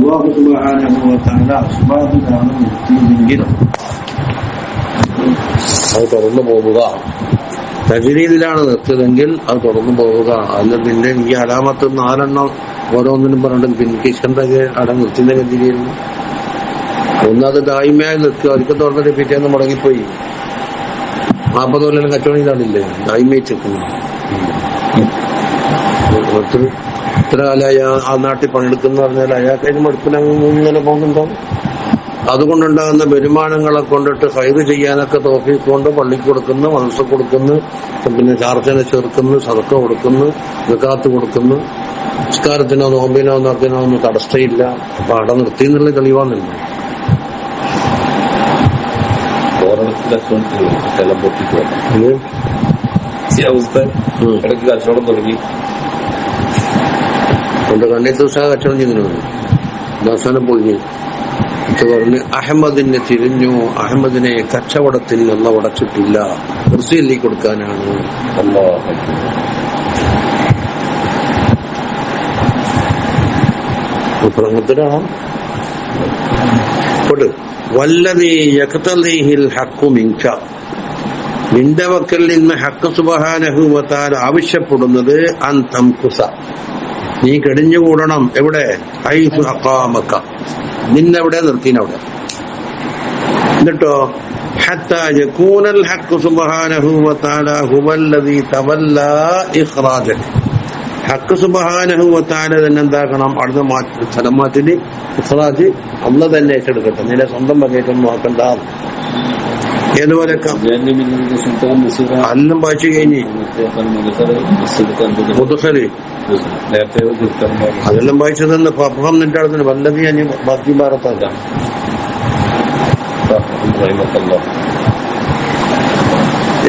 അല്ലാഹു സുബ്ഹാനഹു വ തആല അസ്ബാബിലാണ് നിർത്തിയതെങ്കിൽ അത് തുറന്നു പോവുക. തജ്രീദിലാണ് നിർത്തിയതെങ്കിൽ അത് തുറന്നു പോവുക. അല്ല പിന്നെ ഈ അലാമത്ത് 4 എണ്ണം ഓരോന്നിനും പറഞ്ഞിട്ട് പിന്നെ കിഷന്റെ അവിടെ നിർത്തിയ ഗതിയിലായിരുന്നു. ഒന്നത് ദായിമയായി നിർത്തി ഒരിക്കൽ തുറന്നിട്ട് പിറ്റേന്ന് മുടങ്ങിപ്പോയി. 40 കൊല്ലം കച്ചവടം ചെയ്താണില്ലേ ദായിമയിച്ചെത്തുന്നു. ഇത്ര കാലം ആ നാട്ടിൽ പണിയെടുക്കുന്ന പറഞ്ഞാൽ അയാൾക്ക് അതിന് മടുപ്പിനങ്ങനെ പോകുന്നുണ്ടോ? അതുകൊണ്ടുണ്ടാകുന്ന വരുമാനങ്ങളെ കൊണ്ടിട്ട് ഹൈറ് ചെയ്യാനൊക്കെ തൗഫീഖ് കൊണ്ട് പള്ളിക്ക് കൊടുക്കുന്നു, മദ്രസ കൊടുക്കുന്നു, പിന്നെ ചാർച്ചനെ ചേർക്കുന്നു, സദഖ കൊടുക്കുന്നു, സകാത്ത് കൊടുക്കുന്നു. നിസ്കാരത്തിനോ നോമ്പിനോ നടത്തിനോ ഒന്നും തടസ്സമില്ല. അപ്പൊ അവിടെ നിർത്തി എന്നുള്ള തെളിവാണല്ലോ. കച്ചവടം തുടങ്ങി കൊണ്ട് കണ്ണീത്ത് ഉത്സാഹ കച്ചവടം ചെയ്തിരുന്നു. അവസാനം പൊളിഞ്ഞു പറഞ്ഞ് അഹമ്മദിനെ തിരിഞ്ഞു. അഹമ്മദിനെ കച്ചവടത്തിൽ നിന്ന് ഉടച്ചിട്ടില്ല, കുർസിയല്ലി കൊടുക്കാനാണ്. പ്രങ്ങത്തിനാണ് വല്ലതീ യഖ്തദീഹിൽ ഹഖ്ഖു മിൻക, നിന്റെ വക്കൽ നിന്ന് ഹഖ് സുബ്ഹാനഹു വ തആല ആവശ്യപ്പെടുന്നത് അൻ തംകുസ, നീ കടിഞ്ഞുകൂടണം. എവിടെ? ഹൈസു അഖാമക, നിന്നെവിടെ നിർത്തിനവിടെ. എന്നിട്ടോ ഹത്താ യകൂനൽ ഹഖ് സുബ്ഹാനഹു വ തആല ഹുവല്ലദീ തവല്ലാ ഇഖ്റാജക, ഹഖ് സുബ്ഹാനഹു വ തആല തന്നെ എന്താക്കണം? അടുത്ത സ്ഥലം മാറ്റി ഇഖ്റാജ് അള്ള തന്നെ ഏറ്റെടുക്കട്ടെ, നിന്റെ സ്വന്തം വകയായിട്ടൊന്നും നോക്കണ്ട. ഏതുപോലെ എല്ലാം വായിച്ചു കഴിഞ്ഞ് മുദ്ഖല് അതെല്ലാം വായിച്ചതെന്ന് ഫഹം നിന്റെ അടുത്തിന് വല്ലതി ഞാൻ ബാക്കി ഭാരത്താക്ക.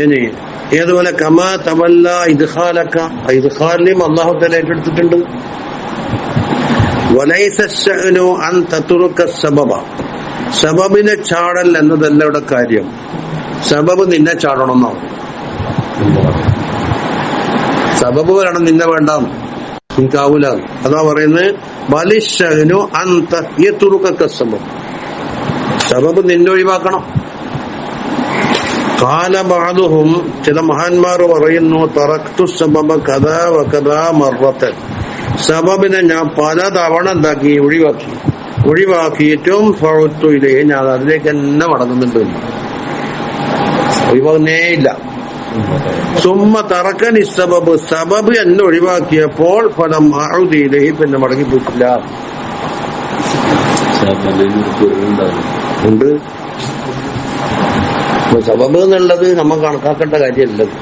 ഇനി ഏതുപോലെ കമാ തവല്ല ഇദ്ഖാലക, ഇദ്ഖാലിനെയും അല്ലാഹു തആല ഏറ്റെടുത്തിട്ടുണ്ട്. വലൈസ ശഅനു അൻ തത്റുക സബബ, സബബിനെ ചാടൽ എന്നതല്ല ഇവിടെ കാര്യം. സബബ് നിന്നെ ചാടണമെന്നാണ്. സബബ് വരണം, നിന്നെ വേണ്ട, നിനക്കാവൂല. അതാ പറയുന്നത് വലിശഅനു അൻ തത്റുക സബബ, സബബ് നിന്നെ ഒഴിവാക്കണം. ഖാല ബഅദുഹും, ചില മഹാന്മാർ പറയുന്നു, തറക്തു സബബ കദാ വകദാ മർറതൻ, സബബിനെ ഞാൻ പലതവണ എന്താക്കി? ഒഴിവാക്കിയിട്ടും ഫഅത്തുയിലേ, ഞാൻ അതിലേക്ക് തന്നെ മടങ്ങുന്നുണ്ട്, ഒഴിവാകുന്നേ ഇല്ല. സുമ്മ തറക്കനി സബബ്, സബബ് എന്നെ ഒഴിവാക്കിയപ്പോൾ ഫലം അഊദിലേ, പിന്നെ മടങ്ങിപ്പോയിട്ടില്ല. ഉണ്ട് സബബ് എന്നുള്ളത് നമ്മൾ കണക്കാക്കേണ്ട കാര്യമല്ലത്.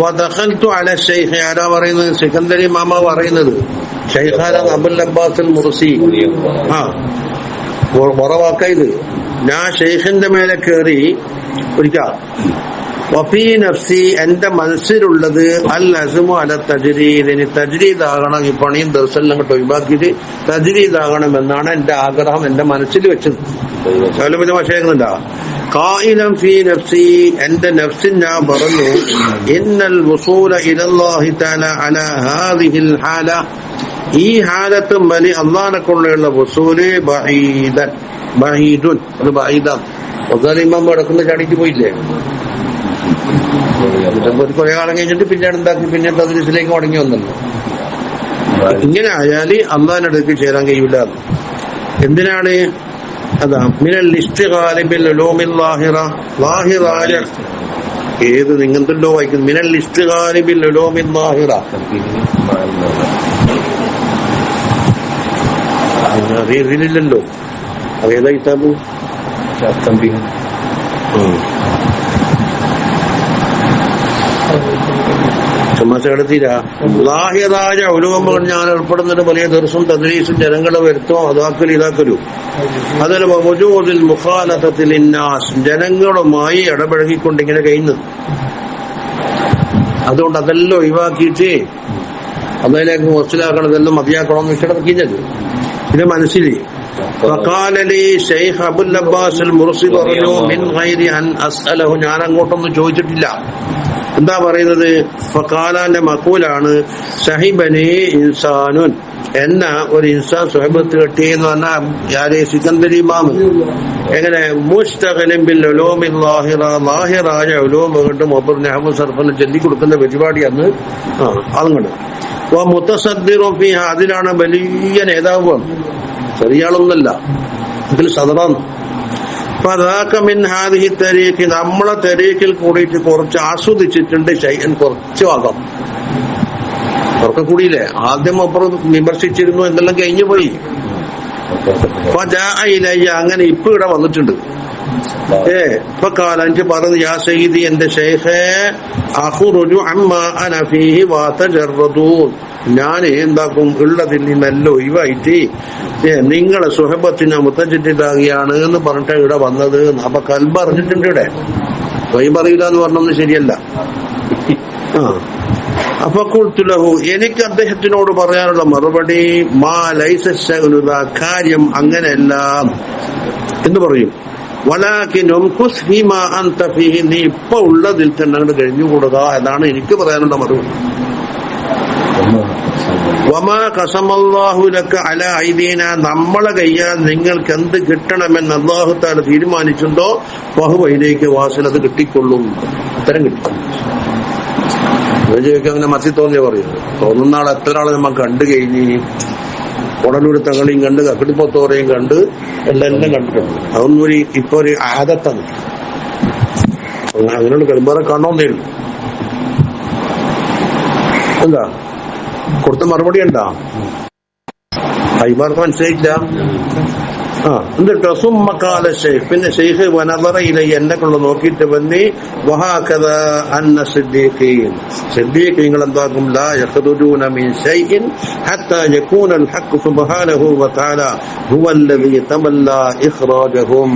വദഖൽതു അല ശൈഖ്, ആരാ പറയുന്നത്? സിക്കന്ദരി മാമ പറയുന്നത്. ഷൈഖാന അബുൽ അബ്ബാസ് മുർസി. മുറവാക്ക ഇത്. ഞാൻ ഷെയ്ഖിന്റെ മേലെ കയറി ഒരിക്കൽ വഫീ നഫ്സി, എന്റെ മനസ്സിലുള്ളത് അൽ അസ്മു അല തജ്രീദ്, ഇനി തജ്രീദാകണം, ഈ പണിയും ദർശനം അങ്ങോട്ട് ഒഴിവാക്കിയിട്ട് തജ്രീദാകണം എന്നാണ് എന്റെ ആഗ്രഹം, എന്റെ മനസ്സിൽ വെച്ചത്. പിന്നെ വശേക്കുന്നുണ്ടാ ഖായിലൻ ഫീ നഫ്സി, എന്റെ നഫ്സിൽ ഞാൻ പറഞ്ഞു, ഇന്നൽ വസൂല ഇലല്ലാഹി തആല അലാ ഹാദിഹിൽ ഹാല, ഈ ഹാലത്ത് മലി അള്ളാഹിനെ കൊണ്ടുള്ള വസൂല് ബഈദുൻ, അത് ബഈദാണ്. ഇമാം കിടക്കുന്ന ചാടിക്ക് പോയില്ലേ? കുറെ കാലം കഴിഞ്ഞിട്ട് പിന്നീട് എന്താക്കി? പിന്നെ തദ്രീസിലേക്ക് മടങ്ങി വന്നല്ലോ. ഇങ്ങനെ ആയാല് അള്ളാഹിന്റെ അടുത്ത് ചേരാൻ കഴിയില്ല. എന്തിനാണ്? അതാ മിനൽ ഇസ്തിഗാലി ബിൽ ഉലൂമിൽ ളാഹിറ, ളാഹിറായ ഏത് നിങ്ങന്തല്ലോ വായിക്കുന്നു. മിനൽ ഇസ്തിഗാലി ബിൽ ഉലൂമിൽ ളാഹിറ, അറിയില്ലല്ലോ അതേതാ കിതാബ്? ചുമച്ചെടുത്തില്ല. ലാഹിറായ ഉലൂമുകൾ ഞാൻ ഏർപ്പെടുന്നതിന് വലിയ ദർസും തദ്രീസും ജനങ്ങളെ വരുത്തോ അതാക്കലും ഇതാക്കലും. അതിൽ വജൂദിൽ മുഖാലത്തത്തിൽ ഇന്നാസ്, ജനങ്ങളുമായി ഇടപഴകിക്കൊണ്ടിങ്ങനെ കഴിയുന്നത്. അതുകൊണ്ട് അതെല്ലാം ഒഴിവാക്കിയിട്ട് അതിലേക്ക് മനസ്സിലാക്കണതെല്ലാം മതിയാക്കണമെന്ന് വെച്ചിടക്കിഞ്ഞത് ഇത് മനസ്സിൽ. ഷെയ്ഖ് അബുൽ അബ്ബാസ് മുർസി പറഞ്ഞു, മിൻ ഗൈരി അൻ അസ്അലഹു, ഞാൻ അങ്ങോട്ടൊന്നും ചോദിച്ചിട്ടില്ല. എന്താ പറയുന്നത്? ഫഖാലാന്റെ മഖൂലാണ് സഹിബനി ഇൻസാനുൻ, എന്ന ഒരു ഇൻസാൻ സുഹബത്ത് കെട്ടിയെന്ന് പറഞ്ഞാൽ യാരെ സിക്കന്ദരി ഇമാം എങ്ങനെ മുസ്തഖലിൻ ബിൽ ഉലൂമിൽ ലാഹിറ, ലാഹിറായ ഉലൂം കൊണ്ട് മൊബർ നഹ്വു സർഫിന് ചൊല്ലി കൊടുക്കുന്ന പരിപാടി അന്ന് അതുകൊണ്ട് മുത്തസദ്ദിറുൻ ഫീഹ, അതിലാണ് വലിയ നേതാവ്, ചെറിയ ആളൊന്നല്ല, ഇതിൽ സദറാണ്. നമ്മളെ തെരീക്കിൽ കൂടിയിട്ട് കുറച്ച് ആസ്വദിച്ചിട്ടുണ്ട് ഷൈഅൻ, കുറച്ച് ഭാഗം ഉറക്കെ കൂടിയില്ലേ. ആദ്യം അപ്പുറം വിമർശിച്ചിരുന്നു, എന്തെല്ലാം കഴിഞ്ഞു പോയി. അങ്ങനെ ഇപ്പൊ ഇവിടെ വന്നിട്ടുണ്ട്. ഇപ്പൊ കാലഞ്ച് പറഞ്ഞു, യാ സയ്യിദി, എന്റെ ശൈഖേ, അഖ്റുജു അമ്മാ അന ഫീഹി വതജറദൂൻ, ഞാൻ എന്താക്കും ഉള്ളതിൽ നിന്നെല്ലാം ഒഴിവായിട്ട് നിങ്ങളെ സുഹബത്തിനെ മുത്തജിദ്ദാകിയാണ് എന്ന് പറഞ്ഞിട്ട് ഇവിടെ വന്നത്. അപ്പൊ കൽബ് അറിഞ്ഞിട്ടുണ്ട്. ഇവിടെ വൈബ് അറിയില്ല എന്ന് പറഞ്ഞൊന്നും ശരിയല്ല. അപ്പൊ ഖുൽതുലഹു, എനിക്ക് അദ്ദേഹത്തിനോട് പറയാനുള്ള മറുപടി, മാ ലൈസ ശഅനുദ, കാര്യം അങ്ങനെയല്ല എന്ന് പറയും. വലാകിനും ഖുസ് ഫീമാ അൻത ഫീഹി, നീ ഇപ്പൊ ഉള്ളതിൽ തന്നെ അങ്ങോട്ട് കഴിഞ്ഞുകൂടുക, അതാണ് എനിക്ക് പറയാനുള്ള മറുപടി. വമാ ഖസമല്ലാഹു ലക അലാ ഐദീന, നമ്മളെ കയ്യാൽ നിങ്ങൾക്ക് എന്ത് കിട്ടണമെന്ന് അല്ലാഹു തആല തീരുമാനിച്ചിട്ടുണ്ടോ വഹുവ ഇലൈക വാസിൽ, അത് കിട്ടിക്കൊള്ളും. ഉത്തരം കിട്ടി. അങ്ങനെ മത്തി തോന്നിയ പറയുന്നത്. തോന്നുന്ന ആൾ എത്ര ആളെ നമ്മൾ കണ്ടു കഴിഞ്ഞ്, ഉടലൂർ തങ്ങളെയും കണ്ട് കക്കിടിപ്പൊത്തോറയും കണ്ട് എല്ലാം കണ്ടിട്ടുണ്ട്. അതൊന്നും ഇപ്പൊ ഒരു ആദത്താണ്. അങ്ങനെയുള്ള കളിമ്പേറെ കാണണമെന്നേ ഉള്ളൂ. എന്താ കൊടുത്ത മറുപടി എന്താ? കൈമാർക്ക് മനസ്സിലായില്ല. എന്നിട്ടോ സുമ്മക്കാല ഷെയ്ഖ്, പിന്നെ ഷെയ്ഖ് വനദറയിലെ എന്നെ കൊണ്ട് നോക്കിയിട്ട് വന്നി, വഹാകദ അന്ന സിദ്ദീഖീൻ, സിദ്ദീഖീങ്ങൾ എന്താക്കും, ലാ യഖ്റുജൂന മിൻ ശൈഇൻ ഹത്താ യകൂനൽ ഹഖ് സുബ്ഹാനഹു വതആല ഹുവല്ലദീ തവല്ലാ ഇഖ്റാജഹും,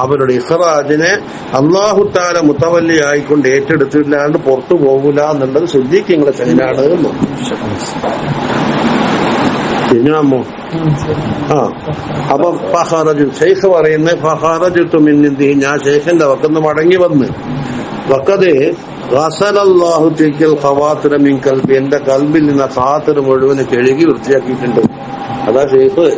അവരുടെ ഇഖ്റാജിനെ അല്ലാഹു തആല മുതവല്ലി ആയിക്കൊണ്ട് ഏറ്റെടുത്തില്ലാണ്ട് പുറത്തു പോകൂല എന്നുള്ളത് സിദ്ദീഖീങ്ങളെ ശൈനാണ്. തിരിഞ്ഞാമോ? അപ്പൊ ഷെയ്ഖ് പറയുന്നത്, ഫഖറജതു മിൻ ഇന്ദി, ഞാൻ ഷെയ്ഖിന്റെ വക്കന്ന് മടങ്ങി വന്ന്, വഖദ് ഗസലല്ലാഹു തിൽക്കൽ ഖവാതിറ മിൻ ഖൽബി, എന്റെ കൽബിൽ നിന്ന് ഖാതിർ മുഴുവൻ കഴുകി വൃത്തിയാക്കിയിട്ടുണ്ട്. അതാ ഷെയ്ഖ്.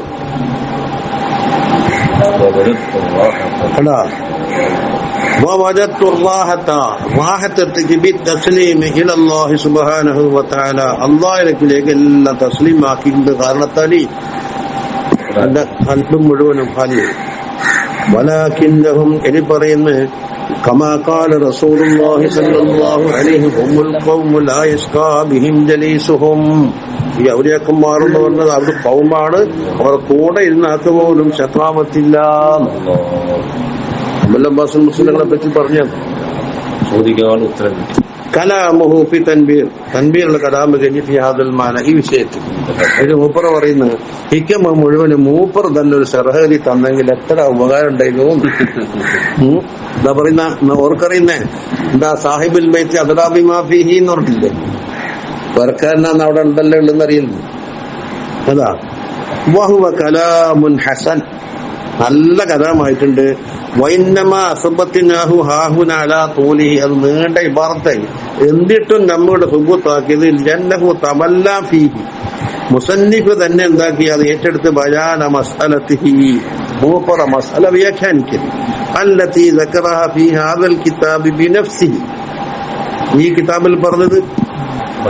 അള്ളാഹിലേക്ക് എല്ലാം തസ്ലീമാക്കിയിട്ടുണ്ട് കാരണത്താൽ എന്റെ കൽബും മുഴുവനും ഖാലി. വലാകിന്നഹും, ഇനി പറയുന്നത്, കമാ ഖാല റസൂലുള്ളാഹി സ്വല്ലല്ലാഹു അലൈഹി ഹുമുൽ ഖൗമു ലാ യസ്ഖാ ബിഹിം ജലീസുഹും, ഈ ഔലിയാക്കന്മാർ എന്ന് പറഞ്ഞത് അവരുടെ കൗമാണ്, അവർ കൂടെ ഇരുന്നാക്ക് പോലും ശത്രാമത്തില്ല. മുസ്ലിങ്ങളെ പറ്റി പറഞ്ഞു ചോദിക്കാനുള്ള ഉത്തരം കിട്ടി. കലാമുഹു ഫി തൻബീർ, തൻബീറുള്ള കലാമ് കഴിഞ്ഞ് ഫി ഹാദൽ മാന, ഈ വിഷയത്തിൽ ഇത് മൂപ്പർ പറയുന്നത്, ഹിക്കമ മുഴുവനും മൂപ്പർ തന്നെ ഒരു സർഹരി തന്നെങ്കിൽ എത്ര ഉപകാരം ഉണ്ടായിരുന്നു. എന്താ പറയുന്ന ഓർക്കറിയുന്നേ, എന്താ സാഹിബുൽ ബൈത്തി അദ്റാബി മാ ഫീഹി എന്ന് പറഞ്ഞിട്ടില്ലേ, വർക്കാരനാന്ന് അവിടെ ഉണ്ടല്ലോ ഉള്ളെന്നറിയുന്നു. അതാ വഹുവ കലാമുൻ ഹസൻ, നല്ല കലാമായിട്ടുണ്ട്. വൈന്നമ അസബത്തിനാഹു ഹാഹുന അലാ തൂലിഹി, അത് നീണ്ട ഇബാറത്തായി. എന്നിട്ടും നമ്മുടെ സുബൂത്താക്കിയത് ജന്നഹു തമല്ലാ ഫീഹി, മുസന്നിഫ് തന്നെ എന്താക്കി അത് ഏറ്റെടുത്ത് ബയാന മസ്അലതിഹി, മൂപ്പറ മസ്അല വ്യാഖ്യാനിക്കൽ, അല്ലതി ദക്കറഹ ഫീ ഹാദൽ കിതാബി ബിനഫ്സിഹി, ഈ കിതാബിൽ പറഞ്ഞത്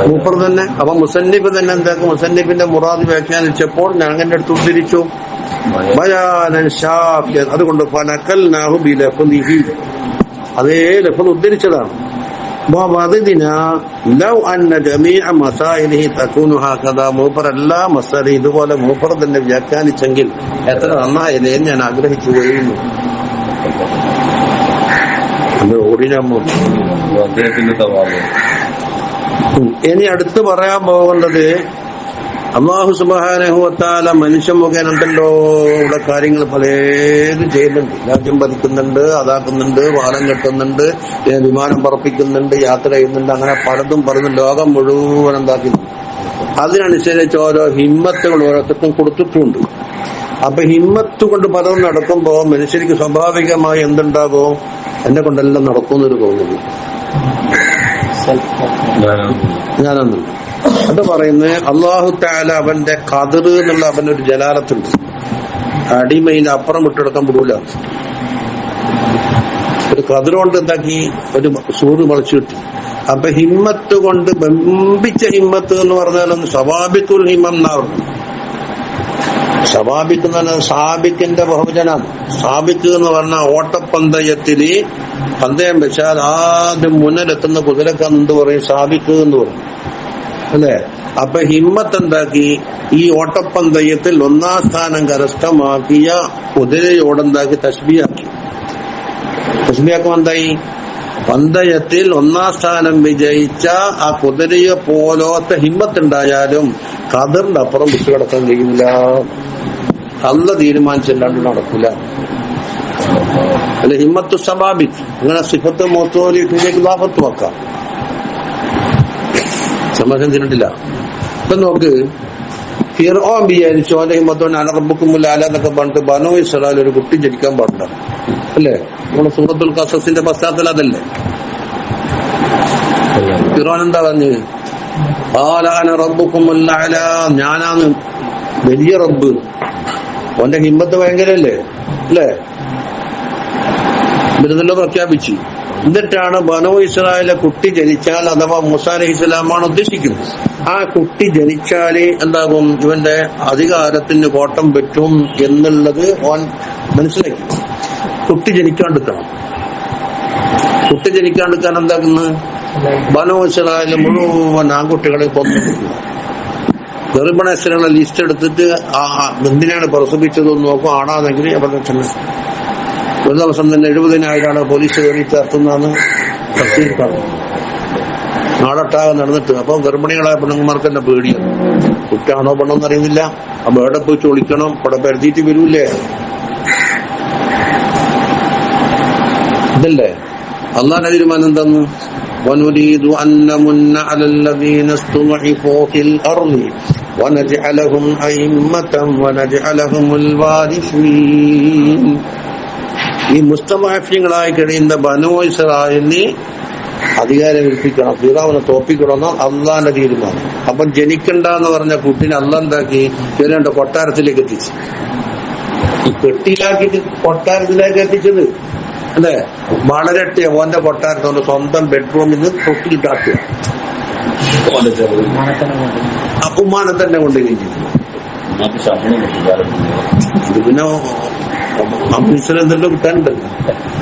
മൂപ്പർ തന്നെ. അപ്പൊ മുസന്നിഫ് തന്നെ എന്താക്കും, മുസന്നിഫിന്റെ മുറാദ് വ്യാഖ്യാനിച്ചപ്പോൾ ഞാൻ അങ്ങനെ എടുത്ത് ഉദ്ധരിച്ചു, ബയാനൻ ഷാഫിയൻ, അതുകൊണ്ട് ഫനഖൽനാഹു ബിലഫ്ദിഹി, അതേ ലഫ്ദ് ഉദ്ധരിച്ചതാണ്. ലൗ അന്ന ജമീഅ മസായിലിഹി തകൂനു ഹകദാ, മൂപ്പർ എല്ലാ മസാലയും ഇതുപോലെ മൂപ്പർ തന്നെ വ്യാഖ്യാനിച്ചെങ്കിൽ എത്ര നന്നായതേ ഞാൻ ആഗ്രഹിച്ചു പോയിരുന്നു. ഓടിനാമോ ഇനി അടുത്ത് പറയാൻ പോകുന്നത്, അല്ലാഹു സുബ്ഹാനഹു വ തആല മനുഷ്യ മുഖേന ഉണ്ടല്ലോ ഇവിടെ കാര്യങ്ങൾ പലതും ചെയ്യുന്നുണ്ട്. രാജ്യം ഭരിക്കുന്നുണ്ട്, അതാക്കുന്നുണ്ട്, വാഹനം കെട്ടുന്നുണ്ട്, വിമാനം പറപ്പിക്കുന്നുണ്ട്, യാത്ര ചെയ്യുന്നുണ്ട്, അങ്ങനെ പലതും പറയുന്നു. ലോകം മുഴുവൻ എന്താക്കുന്നുണ്ട്. അതിനനുസരിച്ച് ഓരോ ഹിമ്മത്തുകൾ ഓരോരുത്തർക്കും കൊടുത്തിട്ടുണ്ട്. അപ്പൊ ഹിമ്മത്ത് കൊണ്ട് പലതും നടക്കുമ്പോ മനുഷ്യർക്ക് സ്വാഭാവികമായി എന്തുണ്ടാകും, എന്നെ കൊണ്ടെല്ലാം നടക്കുമെന്നൊരു തോന്നുന്നു. ഞാനൊന്നും അത് പറയുന്നത് അള്ളാഹു തആല അവന്റെ ഖദർ എന്നുള്ള അവനൊരു ജലാലത്തുണ്ട്. അടിമയിൽ അപ്പുറം വിട്ടെടുക്കാൻ വിടൂല. ഒരു ഖദർ കൊണ്ട് എന്താക്കി ഒരു സൂറ് മുളച്ചു കിട്ടി. അപ്പൊ ഹിമ്മത്ത് കൊണ്ട് ബംബിച്ച ഹിമ്മത്ത് എന്ന് പറഞ്ഞാലൊന്ന് സവാബിക്കുൽ ഹിമ്മം എന്നാവും. സവാബിക്ക് എന്ന് പറഞ്ഞാൽ സാബിക്കിന്റെ ബഹുജനാണ്. സാബിക്ക് എന്ന് പറഞ്ഞാൽ ഓട്ടപ്പന്തയത്തില് പന്തയം വെച്ചാൽ ആദ്യം മുന്നിലെത്തുന്ന കുതിരക്കാന്ന് എന്ത് പറയും? സാബിക്ക് എന്ന് പറയും, അല്ലെ? അപ്പൊ ഹിമ്മത്ത് എന്താക്കി ഈ ഓട്ടപ്പന്തയത്തിൽ 1ാം സ്ഥാനം കരസ്ഥമാക്കിയ കുതിരയോടെന്താക്കി തശ്ബിയാക്കി. തശ്ബിയാക്കുമ്പോ എന്തായി? പന്തയത്തിൽ 1ാം സ്ഥാനം വിജയിച്ച ആ കുതിരയെ പോലത്തെ ഹിമ്മത്തുണ്ടായാലും ഖദറിന്റെ അപ്പുറം വിട്ടുകിടക്കാൻ കഴിയില്ല. അല്ല തീരുമാനിച്ചല്ലാണ്ട് നടക്കൂല. അല്ലെ ഹിമ്മത്തു സബാബിക്, അങ്ങനെ സിഫത്ത് മോത്തോലിലേക്ക് ലാഭത്ത് വെക്കാം. സമാധാനം തിന്നിട്ടില്ല. ഇപ്പൊ നോക്ക്, ഫിർഔൻ വിചാരിച്ചു അവന്റെ ഹിമ്മത്തോടെ അനറബുക്കുമുല്ല അല എന്നൊക്കെ പറഞ്ഞിട്ട് ബനൂ ഇസ്രായേൽ ഒരു കുട്ടി ജനിക്കാൻ പാടില്ല, അല്ലേ? നമ്മുടെ സൂറത്തുൽ ഖസസിന്റെ പശ്ചാത്തലം അതല്ലേ? ഫിർഔൻ എന്താ പറഞ്ഞത്? റബ്ബുക്കുമുല്ല അല, ഞാനാണ് വലിയ റബ്ബ്. അവന്റെ ഹിമ്മത്ത് ഭയങ്കരല്ലേ, അല്ലേ? ബിരുദല്ലോ പ്രഖ്യാപിച്ചു. എന്നിട്ടാണ് ബനൂ ഇസ്രായേലിലെ കുട്ടി ജനിച്ചാൽ അഥവാ മൂസാ അലൈഹിസ്സലാമാണ് ഉദ്ദേശിക്കുന്നത്. ആ കുട്ടി ജനിച്ചാല് എന്താകും? ഇവന്റെ അധികാരത്തിന് കോട്ടം പറ്റും എന്നുള്ളത് ഓൻ മനസ്സിലാക്കി. കുട്ടി ജനിക്കാണ്ടിരിക്കണം. കുട്ടി ജനിക്കാണ്ടിരിക്കാൻ എന്താക്കുന്നത്? ബനൂ ഇസ്രായേലിലെ മുഴുവൻ ആൺകുട്ടികളെ കൊന്നു. ഗർഭിണീകളെ ലിസ്റ്റ് എടുത്തിട്ട് എന്തിനാണ് പ്രസവിച്ചതെന്ന് നോക്കും. ആണാണെങ്കിൽ അവിടെ ഒരു ദിവസം തന്നെ 70,000 പോലീസ് കയറി ചേർത്തുന്നാണ് തഫ്സീർ പറഞ്ഞു. നാടൊട്ടാകെ നടന്നിട്ട് അപ്പൊ ഗർഭിണികളായ പെണ്ണുങ്ങന്മാർക്ക് തന്നെ പേടിയാണ്. കുറ്റാണോ പെണ്ണെന്ന് അറിയുന്നില്ല. അപ്പൊ എവിടെ പോയി ചൊളിക്കണം, ഇവിടെ പരുത്തിയിട്ട് വരൂലേ? ഇതല്ലേ അള്ളാഹുവിന്റെ തീരുമാനം എന്താന്ന്? وَنُرِيدُ أَن نَّمُنَّ عَلَى الَّذِينَ اسْتُضْعِفُوا فِي الْأَرْضِ وَنَجْعَلَهُمْ أَئِمَّةً وَنَجْعَلَهُمُ الْوَارِثِينَ. ഈ മുസ്തദഅഫീങ്ങളായി കഴിയുന്ന ബനൂ ഇസ്രായേലിന് അധികാരം ഏൽപ്പിക്കണം, ഫിറഔനെ തോപ്പിക്കണമെന്ന് അള്ളാന്റെ തീരുമാനം. അപ്പം ജനിക്കണ്ടെന്ന് പറഞ്ഞ കുട്ടിനെ അള്ളാഹ് എന്താക്കി? ചെറിയ കൊട്ടാരത്തിലേക്ക് എത്തിച്ചു. പെട്ടിയിലാക്കിട്ട് കൊട്ടാരത്തിലേക്ക് എത്തിച്ചത്, അല്ലെ? വളരട്ടെ ഓന്റെ കൊട്ടാരത്തോന്റെ സ്വന്തം ബെഡ്റൂമിൽ നിന്ന് തൊട്ടിലിട്ടാക്കുക. ഉമ്മാനെ തന്നെ കൊണ്ടുപോയി ഇത് പിന്നെ എന്തെല്ലാം കിട്ടാനുണ്ട്.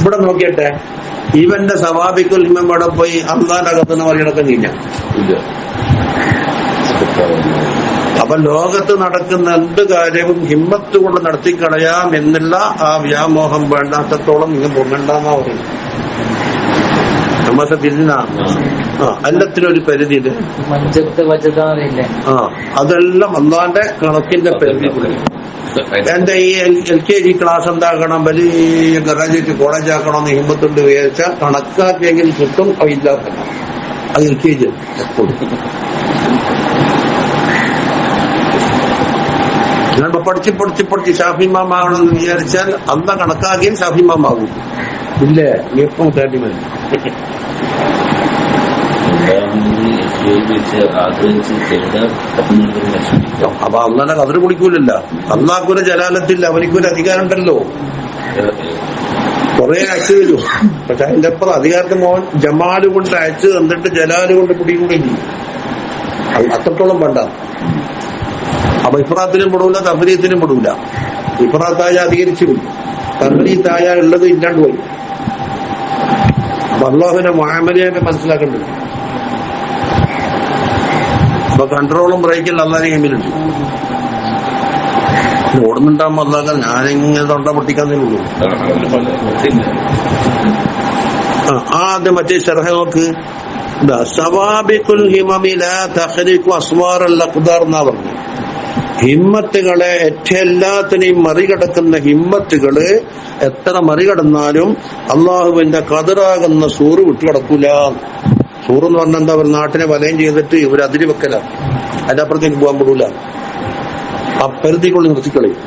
ഇവിടെ നോക്കിയട്ടെ, ഇവന്റെ സവാബിക്കുൽ ഹിമ്മം അവിടെ പോയി അള്ളാന്റെ അകത്തുനിന്ന് മറികടക്കം കഴിഞ്ഞ. അപ്പൊ ലോകത്ത് നടക്കുന്ന എന്ത് കാര്യവും ഹിമ്മത്ത് കൊണ്ട് നടത്തിക്കളയാം എന്നുള്ള ആ വ്യാമോഹം വേണ്ടാത്തത്തോളം നിങ്ങൾ പൊങ്ങണ്ടെന്നാ പറയും. എല്ലാത്തിനും ഒരു പരിധി ഉണ്ട്. അതെല്ലാം അള്ളാന്റെ കണക്കിന്റെ പരിധി. എന്റെ ഈ LKG ക്ലാസ് എന്താക്കണം, വലിയ ഗ്രാജുവേറ്റ് കോളേജ് ആക്കണമെന്ന് ഹിമ്മത്തുണ്ട് വിചാരിച്ചാൽ കണക്കാക്കിയെങ്കിൽ കിട്ടും. ഇല്ലാത്ത അത് LKG എപ്പോഴും ഞാനിപ്പോ പഠിച്ച് ഷാഫിമാമാകണമെന്ന് വിചാരിച്ചാൽ അന്ന കണക്കാക്കിയാൽ ഷാഫിമാമാകും. ഇല്ലേ? എപ്പം തേടി വരും. അപ്പൊ അള്ളാന്റെ കതിര് കുടിക്കൂലല്ല. അള്ളാഹ്ക്കൊരു ജലാലത്തില്ല, അവനിക്കൊരു അധികാരം ഉണ്ടല്ലോ. കുറെ അയച്ചു തരും. പക്ഷെ അതിന്റെ അപ്പുറം അധികാരത്തെ മോൻ ജമാല് കൊണ്ട് അയച്ചു തന്നിട്ട് ജലാല് കൊണ്ട് പിടികൂടെങ്കിൽ അത്രത്തോളം വേണ്ട. അപ്പൊ ഇഫ്രാത്തിനും പെടൂല, തഫ്രീത്തിനും പെടൂല. ഇഫ്രാത്തായ അധികരിച്ചു പോയി, തഫ്രീത്തായ ഉള്ളത് ഇല്ലാണ്ട് പോയി. അപ്പൊ അള്ളാഹുവിന്റെ മുഅമലയൊക്കെ മനസ്സിലാക്കേണ്ടത്. അപ്പൊ കൺട്രോളും ബ്രേക്കും അള്ളാഹിന്റെ കയ്യിലുണ്ട്. ഓടുന്നുണ്ടാകുമ്പോ അള്ളാഹ് ഞാനിങ്ങനെ തൊണ്ട പൊട്ടിക്കാന്നേ ഉള്ളൂ. ആദ്യം മറ്റേ ശർഹ നോക്ക്. സവാബിഖുൽ ഹിമമി ലാ തഖ്രിഖു അസ്വാറൽ അഖ്ദാർ എന്നാ പറഞ്ഞു. ഹിമ്മത്തുകളെ എല്ലാത്തിനെയും മറികടക്കുന്ന ഹിമ്മത്തുകള് എത്ര മറികടന്നാലും അള്ളാഹുവിന്റെ ഖദറാകുന്ന സൂറ് വിട്ടുകിടക്കൂല. സൂറ് എന്ന് പറഞ്ഞാൽ എന്താ, ഒരു നാട്ടിനെ വലയം ചെയ്തിട്ട് ഒരു അതിരി വെക്കലാണ്. അതിന്റെ അപ്പുറത്തേക്ക് പോകാൻ പെടൂല. ആ പരിധിക്കുള്ളിൽ നിർത്തിക്കളയും.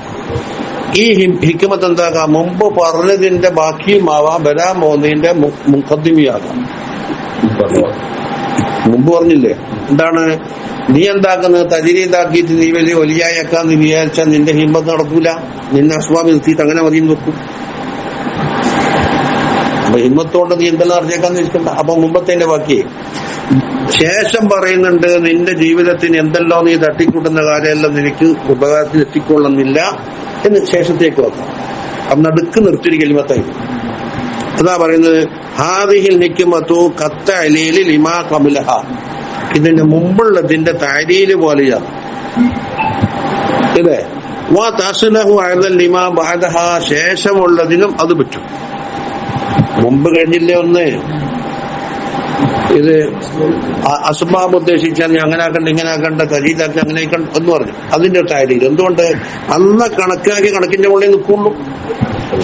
ഈ ഹിക്മത്ത് എന്താകാം? മുമ്പ് പറഞ്ഞതിന്റെ ബാക്കിയുമാവാം, വരാൻ പോകുന്നതിന്റെ മുഖദ്ദിമിയാകാം. മുമ്പ് പറഞ്ഞില്ലേ എന്താണ് നീ എന്താക്കുന്നത് തജ്രീദാക്കിയിട്ട് നീ വലിയ വലിയാക്കാന്ന് വിചാരിച്ചാൽ നിന്റെ ഹിമ്മത്ത് നടക്കൂല. നിന്നെ അസ്ബാബ് നിർത്തിയിട്ട് അങ്ങനെ മതി നോക്കും. അപ്പൊ ഹിമ്മത്തോണ്ട് നീ എന്തെല്ലാം അറിഞ്ഞേക്കാന്ന് വെച്ചിട്ടുണ്ട. അപ്പൊ മുമ്പത്തെ ബാക്കി ശേഷം പറയുന്നുണ്ട് നിന്റെ ജീവിതത്തിന് എന്തെല്ലോ നീ തട്ടിക്കൂട്ടുന്ന കാര്യമെല്ലാം നിനക്ക് ഉപകാരത്തിൽ എത്തിക്കൊള്ളുന്നില്ല എന്ന് ശേഷത്തേക്ക് വെക്കാം. അത് നടുക്ക് നിർത്തിയൊരു കലിമത്തായി. അതാ പറയുന്നത് ഹാദിഹിൽ നിക്കുമത്തു കത്ത അലീലി ലിമാ ഖബലഹ, ഇതിന്റെ മുമ്പുള്ളതിന്റെ താരീല് പോലെയാണ്. ഇല്ലേ വാ തസ്ലഹു അലൽ ലിമാ ബഅദഹ, ശേഷമുള്ളതിനും അത് പറ്റും. മുമ്പ് കഴിഞ്ഞില്ലേ ഒന്ന്, ഇത് അസ്ബാബ് ഉദ്ദേശിച്ചാൽ നീ അങ്ങനെ ആക്കണ്ട ഇങ്ങനെ ആക്കണ്ട തരീതാക്കി അങ്ങനെ എന്ന് പറഞ്ഞു. അതിന്റെ താരീല് എന്തുകൊണ്ട് അന്ന് കണക്കാക്കി കണക്കിന്റെ മുകളിൽ നിൽക്കുള്ളൂ.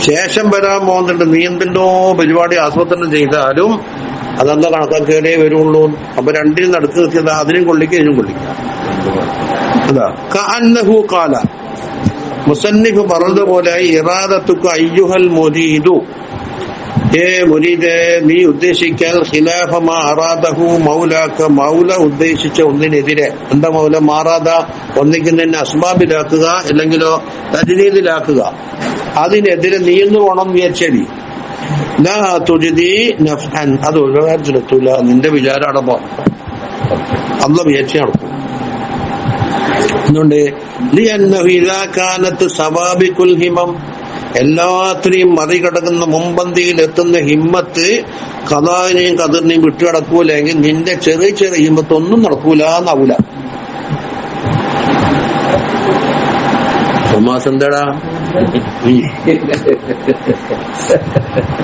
ശേഷം വരാൻ പോകുന്നുണ്ട് നീ എന്തിൻ്റോ പരിപാടി ആസൂത്രണം ചെയ്താലും അതെന്താ കണക്കാക്കിയാലേ വരുള്ളൂ. അപ്പൊ രണ്ടിനും നടുക്ക് നിർത്തിയത് അതിനും കൊള്ളിക്കുക ഇതിനും കൊള്ളിക്കുക. അതാ കഅന്നഹു ഖാല, മുസന്നിഫ് പറഞ്ഞതുപോലെ ഇറാദത്തുക അയ്യുഹൽ മുരീദു, ഏ മുരീദേ നീ ഉദ്ദേശിക്കാൻ ഖിലാഫ മാ അറാദഹു മൗലാക, മൗല ഉദ്ദേശിച്ച ഒന്നിനെതിരെ. എന്താ മൗല മാറാദ, ഒന്നിക്ക് തന്നെ അസ്ബാബിലാക്കുക അല്ലെങ്കിലോ തജ്രീദിലാക്കുക, അതിനെതിരെ നീ എന്ന് വേണം വിചാരിച്ചടി. ലാ തുജ്ദി നഫ്അൻ, അത് ഉപകാരത്തിലെത്തൂല. നിന്റെ വിചാരം അടപ്പോ അല്ല വിചാരിച്ച നടക്കും. എന്തുകൊണ്ട് ലിഅന്നഹു ഇദാ കാനത്ത് സവാബികുൽ ഹിമം, എല്ലാത്തിനെയും മറികടക്കുന്ന മുമ്പന്തിയിൽ എത്തുന്ന ഹിമ്മത്ത് ഖദാനെയും ഖദറിനെയും വിട്ടുകിടക്കൂലെങ്കിൽ നിന്റെ ചെറിയ ചെറിയ ഹിമ്മത്ത് ഒന്നും നടക്കൂല എന്നാവൂല. എന്താടാ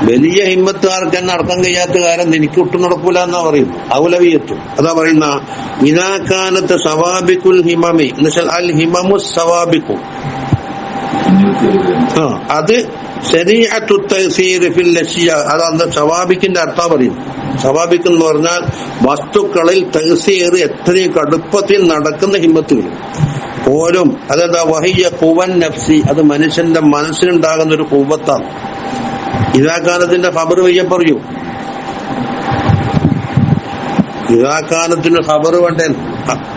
വലിയ ഹിമ്മത്തുകാർക്ക് തന്നെ അടക്കം കഴിയാത്ത കാര്യം എനിക്ക് ഒട്ടും നടക്കൂല എന്നാ പറയുന്നു. ഔലവിയത്തും അതാ പറയുന്ന ഇദാകാനത്ത് സവാബിക്കുൽ ഹിമമി എന്നുവെച്ചാൽ അൽ ഹിമമു സവാബിക്കു, അത് ശരീഅത്തു തയ്സീർ ഫിൽ അശ്യ, അതാണ് സവാബിക്കിന്റെ അർത്ഥം പറയുന്നു. സവാബിക്ക് എന്ന് പറഞ്ഞാൽ വസ്തുക്കളിൽ തയ്സീർ എത്രയും കടുപ്പത്തിൽ നടക്കുന്ന ഹിമ്മത്തുകൾ പോലും. അതെന്താ വഹിയ ഖുവൻ നഫ്സി, അത് മനുഷ്യന്റെ മനസ്സിനുണ്ടാകുന്ന ഒരു ഖുവ്വത്താണ്. ഇദാകാലത്തിന്റെ ഖബർ വയ്യ പറയൂ, ഇദാകാലത്തിന് ഖബർ വേണ്ടേ,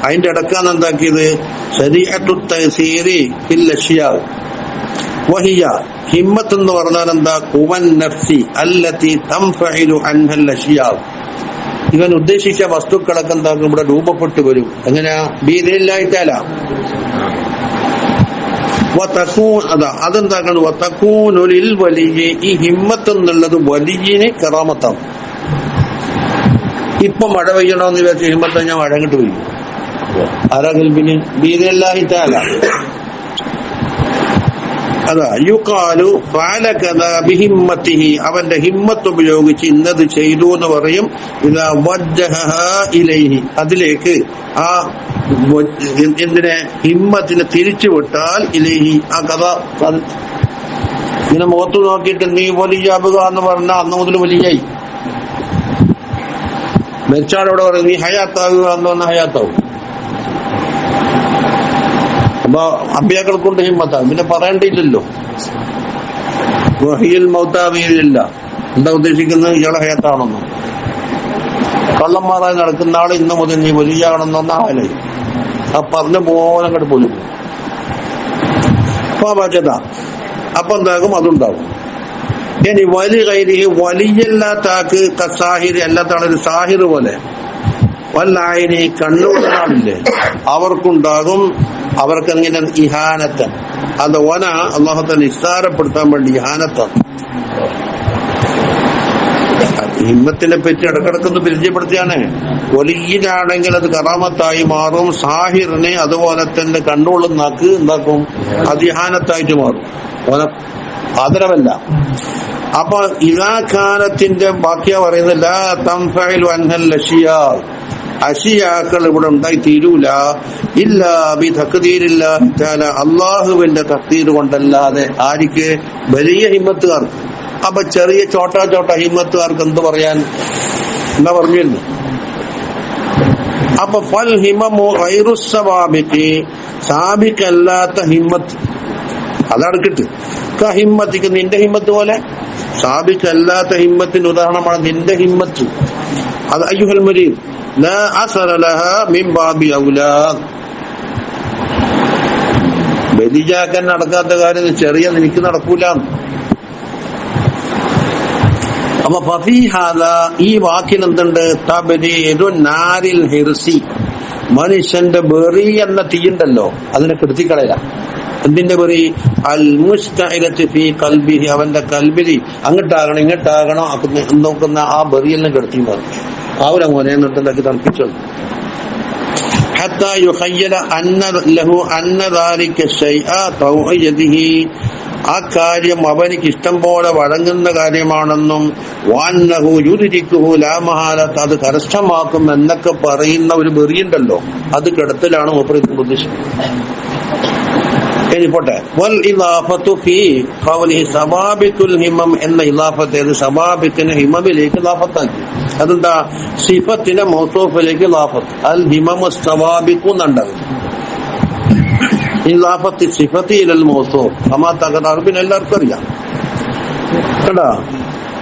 അതിന്റെ ഇടക്കാണ് എന്താക്കിയത് ശരീഅത്തു തയ്സീരി ഫിൽ അശ്യ. വഹിയ ഹിമ്മത്ത് എന്ന് പറഞ്ഞാൽ എന്താ ഖുവൻ നഫ്സി അല്ലതി തൻഫഇലു അൻഹൽ അശ്യ, ഇവൻ ഉദ്ദേശിച്ച വസ്തുക്കളൊക്കെ എന്താക്കും ഇവിടെ രൂപപ്പെട്ടു വരും. എങ്ങനെയാ ബീദിനില്ലായിട്ടല്ല അതെന്താക്കണം വതകൂനുലിൽ വലിയ, ഈ ഹിമ്മത്ത് എന്നുള്ളത് വലിയന് കറാമത്താണ്. ഇപ്പൊ മഴ പെയ്യണമെന്ന് വിചാരിച്ച ഹിമ്മത്ത് ഞാൻ മഴ അങ്ങോട്ട് പെയ്യും. ആരാങ്കിൽ പിന്നെ ബീദിനില്ലായിട്ടല്ല. അതാ യുഖാലു ഫഅല കദാ ബിഹിമ്മത്തിഹി, അവന്റെ ഹിമ്മത്ത് ഉപയോഗിച്ച് ഇന്നത് ചെയ്തു എന്ന് പറയും. ഇദാ വജ്ജഹഹ ഇലൈഹി, അതിലേക്ക് ആ എന്തിനെ ഹിമ്മത്തിനെ തിരിച്ചുവിട്ടാൽ ഇലൈഹി, ആ കഥ ഇങ്ങനെ മുഖത്ത് നോക്കിയിട്ട് നീ വലിയാവുക എന്ന് പറഞ്ഞാൽ അന്ന് മുതൽ വലിയായി. മെച്ചാടോടെ പറയും നീ ഹയാത്താവുക എന്ന് പറഞ്ഞാൽ ഹയാത്താവും. അപ്പൊ അമ്പിയാക്കൾ കൊണ്ട് ഹിമ്മത്താണ്, പിന്നെ പറയേണ്ടിയില്ലല്ലോ. വഹിയിൽ മൗത്താവിയില്ല, എന്താ ഉദ്ദേശിക്കുന്നത് ഇയാളെ ഹയാത്താണെന്നോ. കള്ളന്മാരായി നടക്കുന്ന ആള് ഇന്ന് മുതൽ നീ വലിയാണെന്നൊന്ന ആലായി ആ പറഞ്ഞ പോലെ അങ്ങോട്ട് പോലും പാചത. അപ്പൊ എന്താകും അതുണ്ടാകും. ഇനി വലി കൈരി വലിയല്ലാത്താക്ക് സാഹിര് അല്ലാത്താണ് ഒരു സാഹിർ പോലെ. വല്ലായിനി കണ്ണുകൊണ്ടാണില്ലേ അവർക്കുണ്ടാകും. അവർക്കെങ്ങനെ ഇഹാനത്തൻ, അത് വന അള്ളാഹത്തെ നിസ്സാരപ്പെടുത്താൻ വേണ്ടി ഇഹാനത്താണ്. ഹിമ്മത്തിനെ പറ്റി ഇടക്കിടക്കൊന്ന് പരിചയപ്പെടുത്തിയാണ്. വലിയനാണെങ്കിൽ അത് കറാമത്തായി മാറും. സാഹിറിനെ അതുപോലെ തന്നെ കണ്ണുകൊള്ളും നാക്ക് എന്താക്കും അത് ഇഹാനത്തായിട്ട് മാറും, ആദരവല്ല. അപ്പൊ ഇലാഖാനത്തിന്റെ ബാക്കിയാ പറയുന്നത് ലാ തൻഫഇലു അൻഹൽ അശ്യാ, അഷിയാക്കൾ ഇവിടെ ഉണ്ടായി തീരൂല ഇല്ലാ ബി തഖ്ദീരില്ലാഹി തആല, അള്ളാഹുവിന്റെ തഖ്ദീർ കൊണ്ടല്ലാതെ. ആർക്ക്? വലിയ ഹിമ്മത്തുകാർക്ക്. അപ്പൊ ചെറിയ ചോട്ട ഹിമ്മത്തുകാർക്ക് എന്ത് പറയാൻ എന്താ പറഞ്ഞിരുന്നു. അപ്പൊ ഫൽ ഹിമമു ഗൈറു സവാബിഖി, സാബിഖല്ലാത്ത ഹിമ്മത്ത് അതെടുക്കിട്ട് ഹിമ്മത്തിക്ക് നിന്റെ ഹിമ്മത്ത് പോലെ. സാബിഖല്ലാത്ത ഹിമ്മത്തിന് ഉദാഹരണമാണ് നിന്റെ ഹിമ്മത്ത്. അത് അയ്യുഹൽ മുരീദ് ലാ അസറ ലഹാ മിൻ ബാബി ഔലാ. ബലിജാക്കാൻ നടക്കാത്ത കാര്യം ചെറിയ നിനക്ക് നടക്കൂല. അപ്പൊ ഫഫീഹാദ ഈ വാക്കിൽ എന്തുണ്ട്? തബ്ദീദു നാരിൽ ഹിർസി, മനുഷ്യന്റെ ബെറി എന്ന തീയുണ്ടല്ലോ അതിനെ കെടുത്തിക്കളയാ. എന്തിന്റെ ബെറി? അൽ മുസ്തഇലത്തി ഫീ ഖൽബിഹി, അവന്റെ കൽബിൽ അങ്ങോട്ടാകണം ഇങ്ങോട്ടാകണം നോക്കുന്ന ആ ബെറിയെല്ലാം കെടുത്തി മാറും. അവരെ മോനെ എന്നിട്ടുണ്ടാക്കി തണുപ്പിച്ചത്. ഹത്താ യുഖയ്യല അന്ന ലഹു അന്ന ദാലിക ശൈഅ തൗഇയദിഹി, ആ കാര്യം അവനിക്ക് ഇഷ്ടം പോലെ വഴങ്ങുന്ന കാര്യമാണെന്നും വന്നഹു യുദ്രിക്കുഹു ലാ മഹാലത, അത് കരസ്ഥമാക്കും എന്നൊക്കെ പറയുന്ന ഒരു ബെറിയുണ്ടല്ലോ, അത് കെടുത്തലാണ് മൂപ്പർക്ക് ഉദ്ദേശിക്കുന്നത്. ഇനി പോട്ടെ. വൽ ഇളാഫത്തു ഫീ ഖൗലിഹി സബാബിത്തുൽ ഹിമം എന്ന ഇളാഫത്ത്, ഏത് സബാബിത്തിനെ ഹിമമിലേക്ക് ഇളാഫത്താക്കി. അതെന്താ? സിഫത്തിനെ മൗസൂഫിലേക്ക് ഇളാഫത്ത്. അൽ ഹിമമു സബാബിത്തു എന്നുണ്ടാകും. ഇളാഫത്തി സിഫത്തി ഇലൽ മൗസൂഫ് കമാ തഖദ്ദമ, പിന്നെ എല്ലാവർക്കും അറിയാം കേട്ടാ.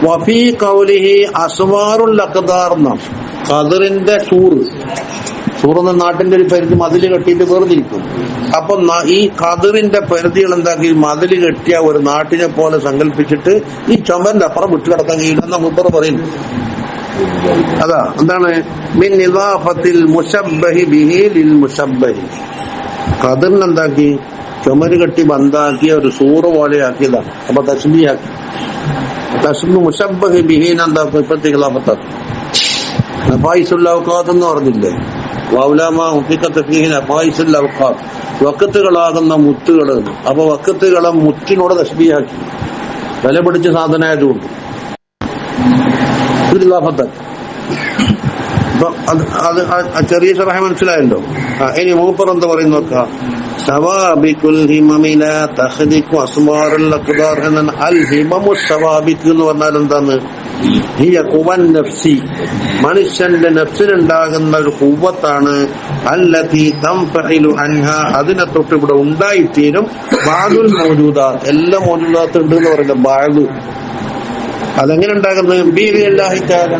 വഫീ ഖൗലിഹി അസ്വാറുൽ അഖ്ദാർ എന്ന ഖദറിന്റെ സൂറെന്ന നാട്ടിന്റെ ഒരു പരിധി മതില് കെട്ടിയിട്ട് വേർതിരിക്കും. അപ്പൊ ഈ ഖദറിന്റെ പരിധികൾ എന്താക്കി മതില് കെട്ടിയ ഒരു നാട്ടിനെ പോലെ സങ്കല്പിച്ചിട്ട് ഈ ചുമന്റെ അപ്പുറം വിട്ടുകിടക്കാൻ കഴിയില്ലെന്ന മുമ്പ് പറയുന്നു. അതാ എന്താണ്? മിൻ ഇളാഫത്തിൽ മുശബ്ബഹി ബിഹി ലിൽ മുശബ്ബഹി, ഖദറിനെന്താക്കി ചുമര് കെട്ടി ബന്ധാക്കിയ ഒരു സൂറ് പോലെ ആക്കിയതാണ്. അപ്പൊ തസ്ബീഹാക്കി. തസ്ബീഹ് മുശബ്ബഹി ബിഹീൻ എന്താക്കും? ഇപ്പഴത്തെ ഇളാഫത്താക്കും. ഫായിസുൽ ഔഖാത്ത് എന്ന് പറഞ്ഞില്ലേ? വക്കത്തുകളാകുന്ന മുത്തുകൾ. അപ്പൊ വക്കത്തുകളെ മുത്തിനോട് തസ്ബീഹാക്കി, വില പിടിച്ച സാധനമായതുകൊണ്ട് ചെറിയ സഹായം മനസ്സിലായല്ലോ. ഇനി മൂപ്പർ എന്താ പറയുന്ന നോക്കാം. സവാബിക്കുൽ ഹിമമില തഖ്ദിഖു അസ്മാറുൽ അഖ്ദാർ എന്ന അൽ ഹിമമു സവാബിക് എന്ന് പറഞ്ഞാൽ എന്താണ്? ഹിയ ഖുവൻ നഫ്സി, മനുഷ്യന്റെ നഫ്സിനുണ്ടാകുന്ന ഒരു ഖുവത്താണ്. അല്ലതി തൻഫഇലു അൻഹ, അതിനെ തൊട്ട് ഇവിടെ ഉണ്ടായിത്തീരും. ബാദുൽ മൗജൂദാത്ത്, എല്ലാ മൗജൂദാത്തും ഉണ്ട് എന്ന് പറയുന്നത് ബാദു. അതെങ്ങനെ ഉണ്ടാകുന്നത്? ബിഇല്ലാഹി തആല,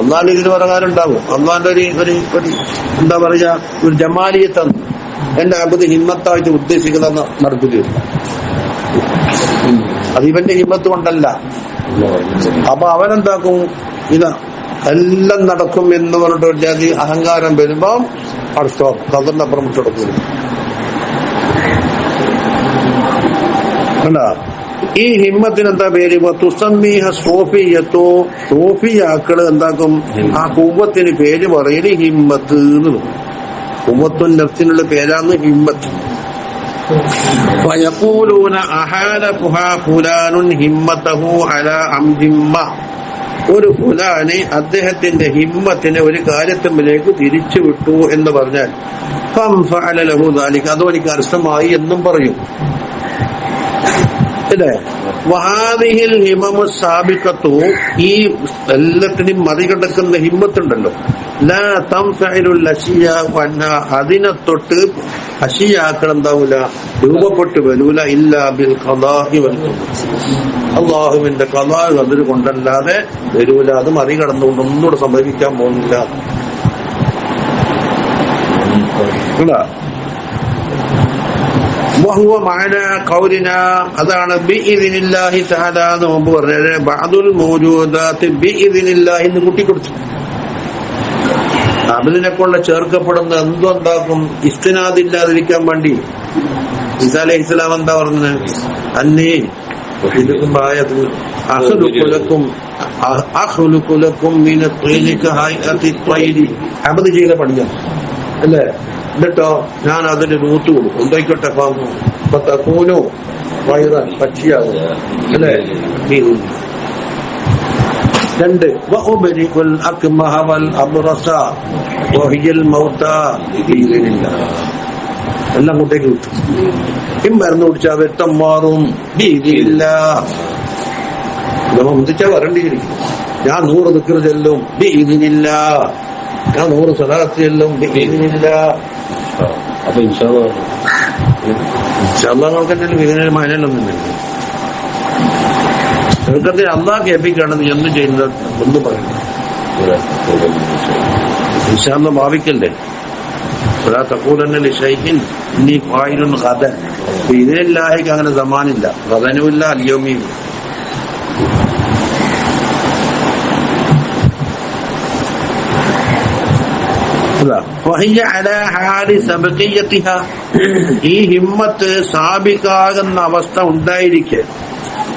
അള്ളാന്റെ ഇതിന് പ്രകാരം ഉണ്ടാവും. അള്ളാന്റെ ഒരു എന്താ പറയാ, ഒരു ജമാലിയത്താണ്. എന്റെ അബുദ് ഹിമ്മത്തായിട്ട് ഉദ്ദേശിക്കുന്ന നടക്കുകയില്ല. അത് ഇവന്റെ ഹിമ്മത്ത് കൊണ്ടല്ല. അപ്പൊ അവനെന്താക്കും? ഇതാ എല്ലാം നടക്കും എന്ന് പറഞ്ഞിട്ട് ഒരു ജാതി അഹങ്കാരം വരുമ്പോ അടുത്തോ കഥന്റെ അപ്പുറം വിട്ടെടുക്കും. കണ്ടാ? ഈ ഹിമ്മത്തിന് എന്താ പേര്? തുസമ്മീഹ സോഫിയത്തോ, സോഫിയാക്കള് എന്താക്കും? ആ കൂവത്തിന് പേര് പറയല് ഹിമ്മത്ത് എന്ന്. കൂവത്തുൻ നഫ്സിനുള്ള പേരാണ് ഹിമ്മത്ത്. ഫയഖൂലൂന അഹാലഫുഹാ ഫുലാനുൻ ഹിമ്മതഹു അലാ അംദിമ്മ, ഒരു ഫുലാന് അദ്ദേഹത്തിന്റെ ഹിമ്മത്തിനെ ഒരു കാര്യത്തിലേക്ക് തിരിച്ചുവിട്ടു എന്ന് പറഞ്ഞാൽ ഫഅല ലഹു ദാലിക, അതോനിക്ക് അർഹമായി എന്നും പറയും. അല്ലേ? വഹാദിഹിൽ ഹിമമു സാബിഖത്തു, ഈ എല്ലാത്തിനും മറികടക്കുന്ന ഹിമ്മത്തുണ്ടല്ലോ, ലാ തൻഫഇലുൽ അശിയാ വന്ന, അതിനെ തൊട്ട് അശിയാക്കൾ എന്താവൂല, രൂപപ്പെട്ടു വരൂല. ഇല്ലാ ബിൽ ഖദാഇ വൽ ഖദർ, അല്ലാഹുവിന്റെ ഖദാ ഖദർ കൊണ്ടല്ലാതെ വരൂല. അത് മറികടന്നുകൊണ്ട് ഒന്നുകൂടെ സംഭവിക്കാൻ പോകുന്നില്ല. വഹുവ മഅന ഖൗലിന, അതാണ് ബിഇദ്നില്ലാഹി തആല എന്ന് മുമ്പ് പറഞ്ഞത്. ബഅദുൽ മൗജൂദാത്ത് ബിഇദ്നില്ലാഹി എന്ന് കൂട്ടിക്കൊടുത്തു. അതിനെ കൊണ്ട് ചേർക്കപ്പെടുന്ന എന്തുണ്ടാക്കും? ഇസ്തിനാദില്ലാതിരിക്കാൻ വേണ്ടി. ഈസാ അലൈഹിസ്സലാം എന്താ പറഞ്ഞത്? അന്നേ അബദ് ചെയ്ത പഠിക്കാം അല്ലേ? എന്നിട്ടോ ഞാൻ അതിന് റൂത്ത് കൊടുക്കും, ഉണ്ടായിക്കോട്ടെ കൂനോ വൈറ പക്ഷിയാകും അല്ലേ? രണ്ട് എല്ലാം കൂട്ടേക്ക് കിട്ടും. ഈ മരുന്ന് കുടിച്ചാൽ വെട്ടം മാറും. മുന്തിച്ചാ വരണ്ടിയിരിക്കും. ഞാൻ 100 ദിക്ർ ചെല്ലും, ബിഇദ്നില്ല. ഞാൻ 100 സ്വലാത്ത് ചെല്ലും, ബിഇദ്നില്ല. അപ്പൊ ഇൻഷാ അല്ലാഹ് നോക്കണ്ടല്ലോ, ഇതിനൊരു മാനൊന്നുമില്ല. ചെറുക്കത്തിൽ അള്ളാഹ് കേൾപ്പിക്കുകയാണെന്ന് എന്തും ചെയ്യുന്നത് ഒന്ന് പറയുന്നു. ഇൻഷാല്ലാഹ് ഭാവിക്കല്ലേ ولا تقولن لشيء إني فاعل غدا بإذن الله അങ്ങനെ സമാനില്ല ഗദനുമില്ല അൽയൗമിയും وهي على حال سبقيتها ഈ ഹിമ്മത്ത് സാബികാകുന്ന അവസ്ഥ ഉണ്ടായിരിക്കെ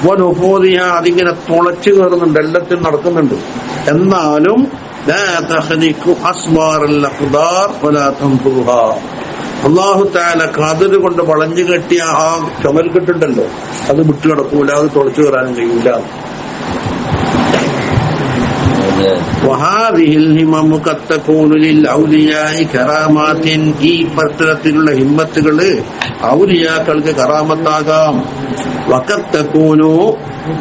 വനുഫൂദിഹ അതിങ്ങനെ തുളച്ചു കയറുന്നുണ്ട്, എല്ലാത്തിനും നടക്കുന്നുണ്ട്. എന്നാലും അല്ലാഹു തആല ഖദർ കൊണ്ട് വളഞ്ഞു കെട്ടിയ ആ ചുമൽ കെട്ടുണ്ടല്ലോ, അത് വിട്ടു കിടക്കൂല, അത് തുളച്ചു കയറാനും കഴിയൂല. ഈ പത്രത്തിലുള്ള ഹിമ്മത്തുകള് ഔലിയാക്കൾക്ക് കറാമത്താകാം. വഖത്തകൂനു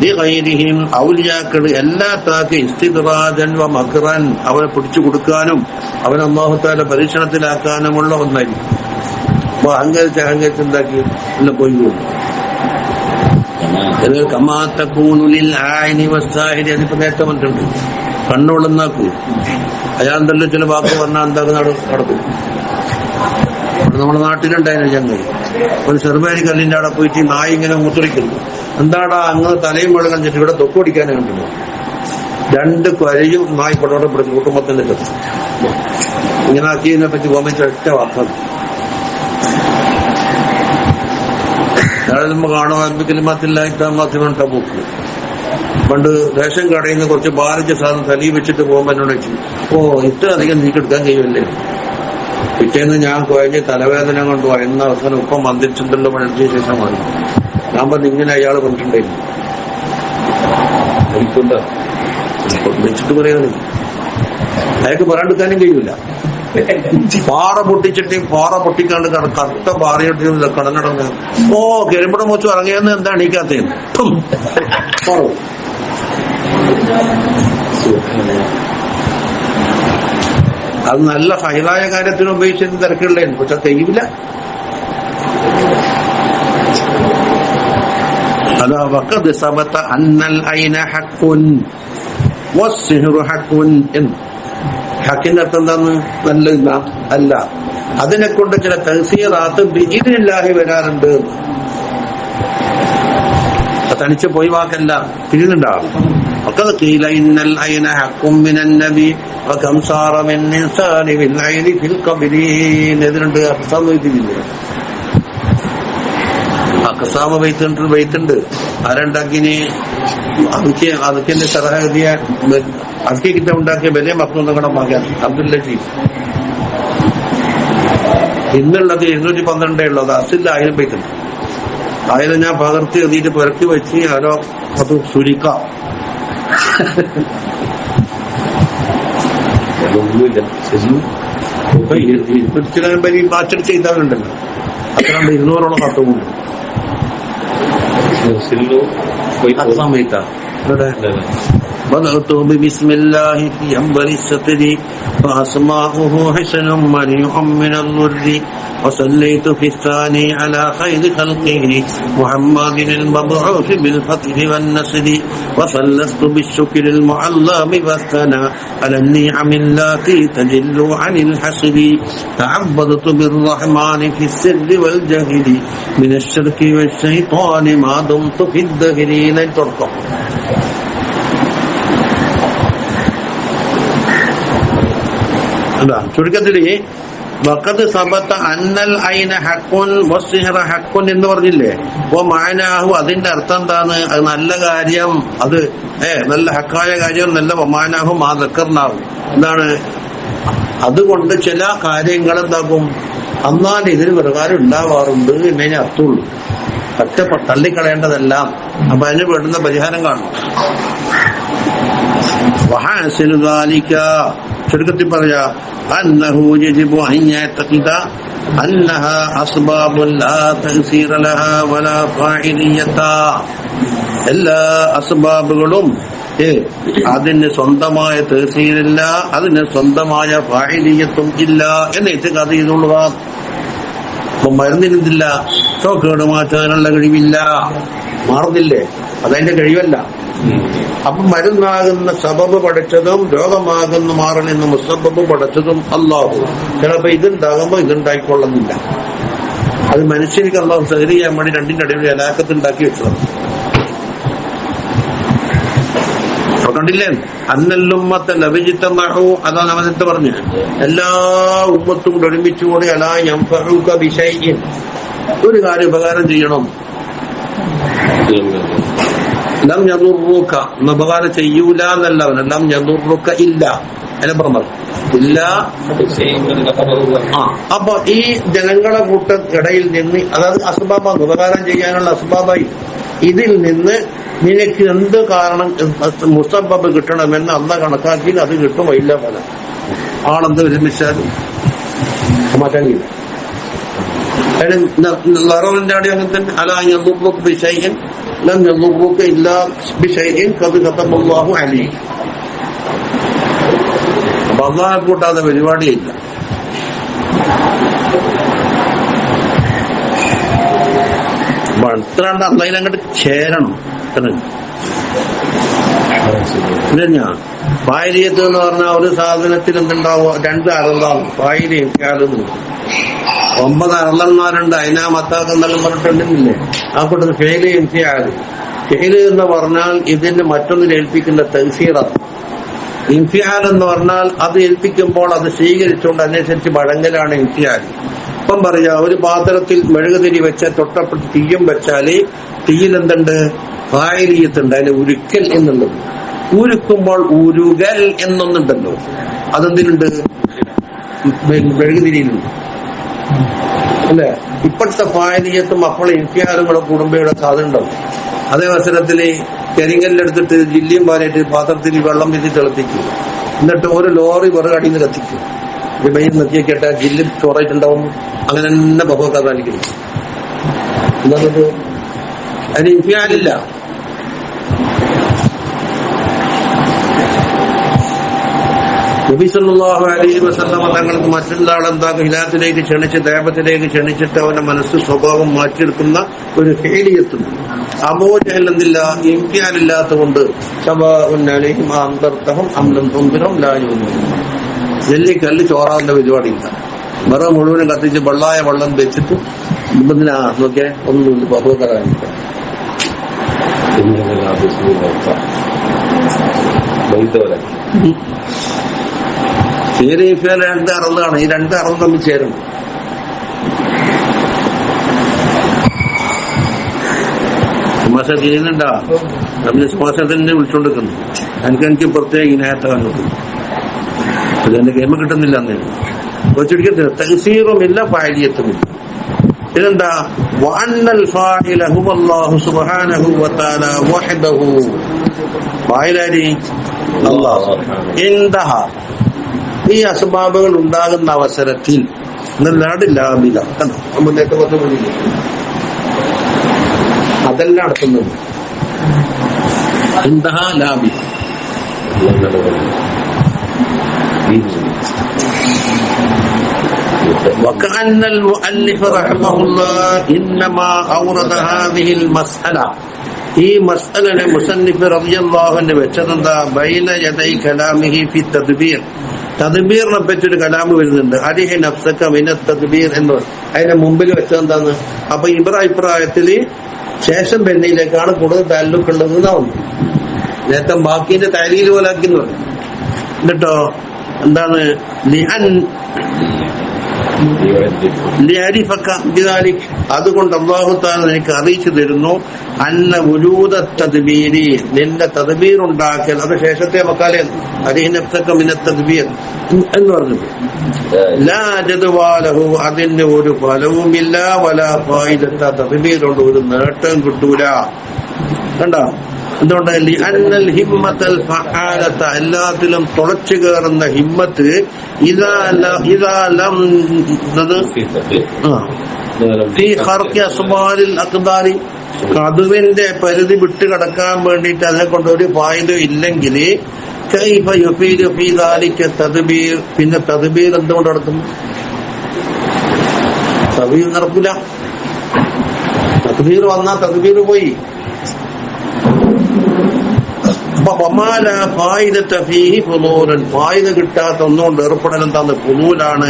ലിഗൈരിഹിം ഔലിയാക്കൾ എല്ലാത്താക്ക് ഇസ്തിദ്റാജൻ വ മക്റൻ അവനെ പിടിച്ചു കൊടുക്കാനും അവൻ അല്ലാഹു തആല പരീക്ഷണത്തിലാക്കാനുമുള്ള ഒന്നായിരിക്കും. അപ്പൊ അഹങ്കരിച്ച് എന്താക്കി എല്ലാം പോയി പോകും. അതിപ്പോ നേരത്തെ പറഞ്ഞിട്ടുണ്ട്, കണ്ണുകൊള്ളുന്നാക്കൂ അയാൾ തന്നെ ചില വാക്ക് പറഞ്ഞാൽ എന്താ നടക്കും. നമ്മുടെ നാട്ടിലുണ്ടായിരുന്നു ചങ്ങ ഒരു ചെറുപേരി കല്ലിന്റെ അവിടെ പോയിട്ട് നായി ഇങ്ങനെ മുത്തുറിക്കുന്നു. എന്താടാ അങ്ങനെ തലയും വെള്ളം കണ്ടിട്ട് ഇവിടെ തൊക്കോടിക്കാനേ കണ്ടില്ല. 2 കൊരയും നായി കൊണ്ടോടപ്പെടുത്തി കുടുംബത്തിന്റെ ചത്തു. ഇങ്ങനെ ആക്കിയതിനെ പറ്റി ഗോമച്ച ഒറ്റ വാക്കാണ്. നമ്മൾ കാണും ആത്മകലിമാത്തില്ലാത്ത പോക്ക്. പണ്ട് റേഷൻ കടയിൽ നിന്ന് കുറച്ച് ബാധിച്ച സാധനം തലയിൽ വെച്ചിട്ട് പോകുമ്പോൾ എന്നോട് വെച്ചു, ഇത്ര അധികം നീക്കെടുക്കാൻ കഴിയുമല്ലേ. പിറ്റേന്ന് ഞാൻ കുഴഞ്ഞ് തലവേദന കൊണ്ട് വരുന്ന അവസാനം ഉപ്പം മന്ദിരിച്ചിട്ടുണ്ടല്ലോ പഠിച്ച ശേഷമാണ്. ഞാൻ പറഞ്ഞു ഇങ്ങനെ അയാൾ പറഞ്ഞിട്ടുണ്ടായിരുന്നു. എനിക്കുണ്ടോ വെച്ചിട്ട് പറയുന്നത് അയാൾക്ക് പറയാണ്ടിരിക്കാനും കഴിയൂല. പാറ പൊട്ടിക്കാണ്ട് കറുത്ത പാറയിട്ട് കടന്നടങ്ങ് കരിമ്പടം വെച്ചു ഇറങ്ങിയെന്ന് എന്താ എണീക്കാത്തേന്ന് അത് നല്ല ഫൈലായ കാര്യത്തിന് ഉപയോഗിച്ചിട്ട് തിരക്കുള്ളായിരുന്നു. പക്ഷെ തെയ്യില്ല. അതാ വഖദ് സബത അന്നൽ ഐന ഹഖ്ഖുൻ വസ്സിഹ്റു ഹഖ്ഖുൻ എന്ന്. ഹക്കിന്റെ അർത്ഥം എന്താന്ന്? നല്ല അല്ല, അതിനെ കൊണ്ട് ചില തഹ്സീറാത്ത് ബിഇദ്നില്ലാഹി വരാറുണ്ട്. തനിച്ച് പോയി വാക്കല്ല, തിരിഞ്ഞുണ്ടാവും. وقد قيل إن العين حق من النبي وكم صار من إنسان بالعين في القبرين. ഇതിനുണ്ട് അക്സാം വൈത്തില്ല. അക്സാമ വൈത്തുണ്ട്. ആരുണ്ടാക്കിന് അതൊക്കെ സറഹദിയ അതൊക്കെ കിട്ട ഉണ്ടാക്കിയ വലിയ മക്കളൊന്നും മകൻ അബ്ദുൽ ലത്തീഫ്. ഇന്നുള്ളത് 212 ഉള്ളത്. അസില്ല 1000 വൈത്തുണ്ട്. 1000 ഞാൻ പകർത്തി എഴുതിയിട്ട് പുരക്കി വെച്ച് ആരോ അത് സുരിക്കാം. ഒന്നുമില്ല ബാച്ചർ ചെയ്താലുണ്ടല്ലോ അത്ര 200ഓളം കത്തുമുണ്ട്. അക്സാം വൈത്ത بدأت بسم الله في أنبر الستر فأسماؤه حسن منيع من الضر وصليت في الثاني على خير خلقه محمد المبعوث بالفتح والنصر وثلثت بالشكر المعلم والثناء على النعم التي تجل عن الحسر تعبدت بالرحمن في السر والجهل من الشرك والشيطان ما دمت في الدهرين ترقى. ചുരുക്കത്തില് വഖദ് സബത അന്നൽ ഐന ഹഖ്ഖുൻ വസ്സിഹ്റ ഹഖ്ഖുൻ എന്ന് പറഞ്ഞില്ലേ. ഓ മാനാഹു അതിന്റെ അർത്ഥം എന്താണ്? അത് നല്ല കാര്യം, അത് നല്ല ഹക്കായ കാര്യം, നല്ല മാനാഹു മാ ദക്കർനാഹു എന്താണ്? അതുകൊണ്ട് ചില കാര്യങ്ങൾ എന്താക്കും എന്നാൽ ഇതിന് പ്രകാരം ഉണ്ടാവാറുണ്ട് എന്നതിനെ അർത്ഥമുള്ളൂ. ഒറ്റ തള്ളിക്കളയേണ്ടതെല്ലാം. അപ്പൊ അതിന് വേണ്ടുന്ന പരിഹാരം കാണും. വഹാസിലു ദാലിക ചുരുക്കത്തിൽ പറയാ അന്നഹു യജിബു അൻ യഅ്തഖിദ അന്നഹ അസ്ബാബുൻ ലാ തഅ്സീറ ലഹാ വലാ ഫാഇലിയത. എല്ലാ അസ്ബാബുകളും അതിന് സ്വന്തമായ തഅ്സീറില്ല, അതിന് സ്വന്തമായ ഫാഇലിയത്തും ഇല്ല എന്ന് ഇത്തിഖാദ് ചെയ്തുകൊള്ളുക. അപ്പൊ മരുന്നിരുന്നില്ല, ഷോക്കേട് മാറ്റാനുള്ള കഴിവില്ല, മാറുന്നില്ലേ? അതതിന്റെ കഴിവല്ല. അപ്പൊ മരുന്നാകുന്ന സബബ് പഠിച്ചതും രോഗമാകുന്ന മാറണെന്ന് മുസബബ് പഠിച്ചതും അല്ലാഹു. ചിലപ്പോ ഇതുണ്ടാകുമ്പോ ഇതുണ്ടായിക്കൊള്ളുന്നില്ല. അത് മനുഷ്യർക്ക് അല്ലാഹു സഹരി ചെയ്യാൻ വേണ്ടി രണ്ടിന്റെ ഇടയിൽ അലാക്കത്ത് ഉണ്ടാക്കി വെച്ചതാണ്. കണ്ടില്ലേ? അന്നല്ലുമ്മത്തെ ലഭിച്ചിത്തമാഹു, അതാണ് അവനത്തെ പറഞ്ഞ് എല്ലാ ഉമ്മത്തും കൂടെ ഒരുമിച്ചുകൂടി അലാ യംഫഉക ബിശൈഇൻ, ഒരു കാര്യം ഉപകാരം ചെയ്യണം. ലം യദുറുക, ഉപകാരം ചെയ്യൂല എന്നല്ല അവൻ, ലം യദുറുക ഇല്ല, അതിനപ്പുറം പറഞ്ഞു ഇല്ല. അപ്പൊ ഈ ജനങ്ങളെ ഇടയിൽ നിന്ന്, അതായത് അസ്ബാബാണ്, ഉപകാരം ചെയ്യാനുള്ള അസ്ബാബായി, ഇതിൽ നിന്ന് നിനക്ക് എന്ത് കാരണം മുസബബ് കിട്ടണമെന്ന് അള്ളാഹ് കണക്കാക്കി അത് കിട്ടും. ഇല്ല പോലെ ആണെന്ന് വിരമിച്ചാലും മാറ്റാൻ കഴിയും. ലററിന്റെ അടി അങ്ങനെ തന്നെ അലാ യദുറുക ബിശൈഇൻ ലം യദുറുക ഇല്ലാ ബിശൈഇൻ ഖദ് ഖതബല്ലാഹു അലൈഹി. അപ്പൊ അള്ളാഹെ കൂട്ടാതെ പരിപാടിയില്ല. ഇത്രണ്ട് അള്ളയിൽ അങ്ങോട്ട് ചേരണം. ഞാൻ ഫായിലിയത്ത് എന്ന് പറഞ്ഞാൽ ഒരു സാധനത്തിൽ എന്തുണ്ടാവും? 2 അറളാണ് ഫായിലിയും ക്യാലും. 9 അറളന്മാരുണ്ട്. അതിനാ മത്താക്കെന്നെല്ലാം പറഞ്ഞിട്ടുണ്ടെന്നില്ലേ? ആ കൂട്ടത്തിൽ ഫെയിലിയും ക്യാലും. ഫെയില് എന്ന് പറഞ്ഞാൽ ഇതിന് മറ്റൊന്നിൽ ഏൽപ്പിക്കുന്ന തൗസീറാണ്. ഇൻഫിയാൽ എന്ന് പറഞ്ഞാൽ അത് ഏൽപ്പിക്കുമ്പോൾ അത് സ്വീകരിച്ചുകൊണ്ട് അതിനനുസരിച്ച് വഴങ്ങലാണ് ഇൻഫിയാൽ. ഇപ്പം പറയാ, ഒരു പാത്രത്തിൽ മെഴുകുതിരി വെച്ച തൊട്ടപ്പുറത്ത് തീയും വെച്ചാല് തീയിൽ എന്തുണ്ട്? ഫായിലിയത്തുണ്ട്. അതിന് ഉരുക്കൽ എന്നുള്ളത്. ഉരുക്കുമ്പോൾ ഉരുകൽ എന്നൊന്നുണ്ടല്ലോ, അതെന്തിനുണ്ട്? മെഴുകുതിരിയിലുണ്ട് അല്ലെ? ഇപ്പോഴത്തെ ഫായിലിയത്തും അപ്പോൾ ഇൻഫിയാലുകളും കുടുംബയുടെ സാധനം ഉണ്ടാവും. അതേ അവസരത്തില് കരിങ്കല്ലെടുത്തിട്ട് ജില്ലിയും പാലായിട്ട് പാത്രത്തിൽ വെള്ളം വിധി തിളപ്പിക്കും. എന്നിട്ട് ഒരു ലോറി വിറകടിയിൽ നിന്ന് കത്തിക്കും. മെയ്യിൽ നിർത്തിയൊക്കെ ജില്ല് ചോറായിട്ടുണ്ടാവും. അങ്ങനെ തന്നെ ബഹുവൊക്കെ കാണിക്കുന്നു. എന്താണത്? അതിന് ഇൻഫിയാലില്ല. നബി സല്ലല്ലാഹു അലൈഹി വസല്ലം തങ്ങൾക്ക് മറ്റുള്ള ആളെന്താക്കും ഹിലാത്തിലേക്ക് ക്ഷണിച്ച് ദേവത്തിലേക്ക് ക്ഷണിച്ചിട്ട് അവന്റെ മനസ്സ് സ്വഭാവം മാറ്റിയെടുക്കുന്ന ഒരു ഹേലിയത്തുണ്ട്. അബൂ ജഹൽ എന്തില്ല? ഇംതിയാലില്ലാത്തതുകൊണ്ട് നെല്ലിക്കല്ല് ചോറാവിന്റെ പരിപാടിയില്ല. വെറും മുഴുവനും കത്തിച്ച് വെള്ളായ വെള്ളം വെച്ചിട്ട് ഇപ്പത്തിനാ നോക്കിയാൽ ഒന്നും ബഹുക്കറാനില്ല. ഫീലിഫിയൽ 2 അറളാണ്. ഈ 2 അറളും തമ്മിൽ ചേരണം. സുമാശ ചെയ്യുന്നുണ്ടാ? നമ്മൾ സുമാശ തന്നെ വിളിച്ചോണ്ടിരിക്കുന്നു. എനിക്ക് പ്രത്യേക ഇനായത്തെ കണ്ടിട്ടു. അതെന്റെ ഗെയിം കിട്ടുന്നില്ല. അന്നേ വെച്ചിരിക്കത്തില്ല. തഹ്സീറുമില്ല, ഫായിലിയത്തുമില്ല. ഇതെന്താ? വഅന്നൽ ഫാഇല ഹുവല്ലാഹു സുബ്ഹാനഹു വതആല വഹ്ദഹു. ഫായിലാരി അല്ലാഹു. ഇൻതഹ, ഈ അസ്ബാബുകൾ ഉണ്ടാകുന്ന അവസരത്തിൽ ലാഭില്ല. മുന്നേറ്റം വന്നു വിളിക്കും. അതല്ല നടത്തുന്നത്. ഇൻതഹ ലാഭി. وكأن المؤلف رحمه الله إنما أورد هذه المسألة. ഈ മസ്അലനെ മുസന്നിഫ് റളിയല്ലാഹു അൻഹു വെച്ചതെന്താ? ബൈന യദൈ കലാമിഹി ഫി തദ്ബീർ. തദ്ബീറിനെ പറ്റിയൊരു കലാമ് വരുന്നുണ്ട്. അരിഹി നഫ്സക മിന തദ്ബീർ എന്ന്. അതിന്റെ മുമ്പിൽ വെച്ചതെന്താന്ന്? അപ്പൊ ഇബ്രാഹിപ്രായത്തില് ശേഷം ബെന്നിയിലേക്കാണ് കൂടുതൽ താല്ലുക്കുള്ളത് എന്നാവുന്നു. നേരത്തെ ബാക്കിന്റെ തരീൽ പോലാക്കിന്ന് പറഞ്ഞു. എന്നിട്ടോ എന്താണ്? അതുകൊണ്ട് അല്ലാഹു തആല നിനക്ക് അറിയിച്ചു തരുന്നു അന്ന വുജൂദ തദ്ബീരി, നിന്റെ തദ്ബീർ ഉണ്ടാക്കൽ. അത് ശേഷത്തെ മക്കാലെ അരിഹനഫ്സക മിന തദ്ബീർ എന്ന് പറഞ്ഞു. ലാ ജദ്വാലഹു, അതിന് ഒരു ഫലവുമില്ല. വലാ ഫായിദത, തദ്ബീർ കൊണ്ട് ഒരു നേട്ടം കിട്ടൂല. കണ്ടോ? എന്തുകൊണ്ട്? ലിഅന്നൽ ഹിമ്മത്തൽ ഫഅാലത, എല്ലാത്തിലും തുളച്ചു കയറുന്ന ഹിമ്മത്ത് ഫീ ഖർഖി അസ്ബാലിൽ അഖ്ദാരി, കദുവിന്റെ പരിധി വിട്ട് കടക്കാൻ വേണ്ടിയിട്ട് അതിനെ കൊണ്ട് ഒരു ഫായിദ ഇല്ലെങ്കിൽ കൈഫ യുഫീദു ഫീ ദാലിക തദ്ബീർ, പിന്നെ തദ്ബീർ എന്തുകൊണ്ട് നടക്കും? തദ്ബീർ നടക്കില്ല. തക്ബീർ വന്നാ തക്ബീർ പോയി. ഫായിദ കിട്ടാത്ത ഒന്നുകൊണ്ട് ഏർപ്പെടൽ എന്താന്ന് ഫുളൂലാണ്.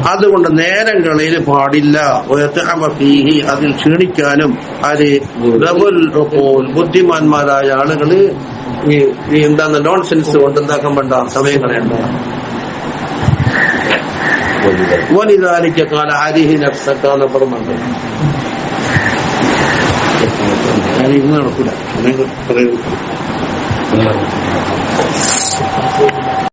അതുകൊണ്ട് നേരങ്ങളിൽ പാടില്ല. അതിൽ ക്ഷീണിക്കാനും അത് ബുദ്ധിമാന്മാരായ ആളുകള് ഈ എന്താണ് നോൺസെൻസ് കൊണ്ട് എന്താക്കാൻ വേണ്ട സമയം കളയണ്ട. വലിദാലിക ഖാല അലിഹി നഫ്സക എന്ന് പറഞ്ഞുണ്ട്. ഞാൻ ഇന്ന് നടക്കൂല.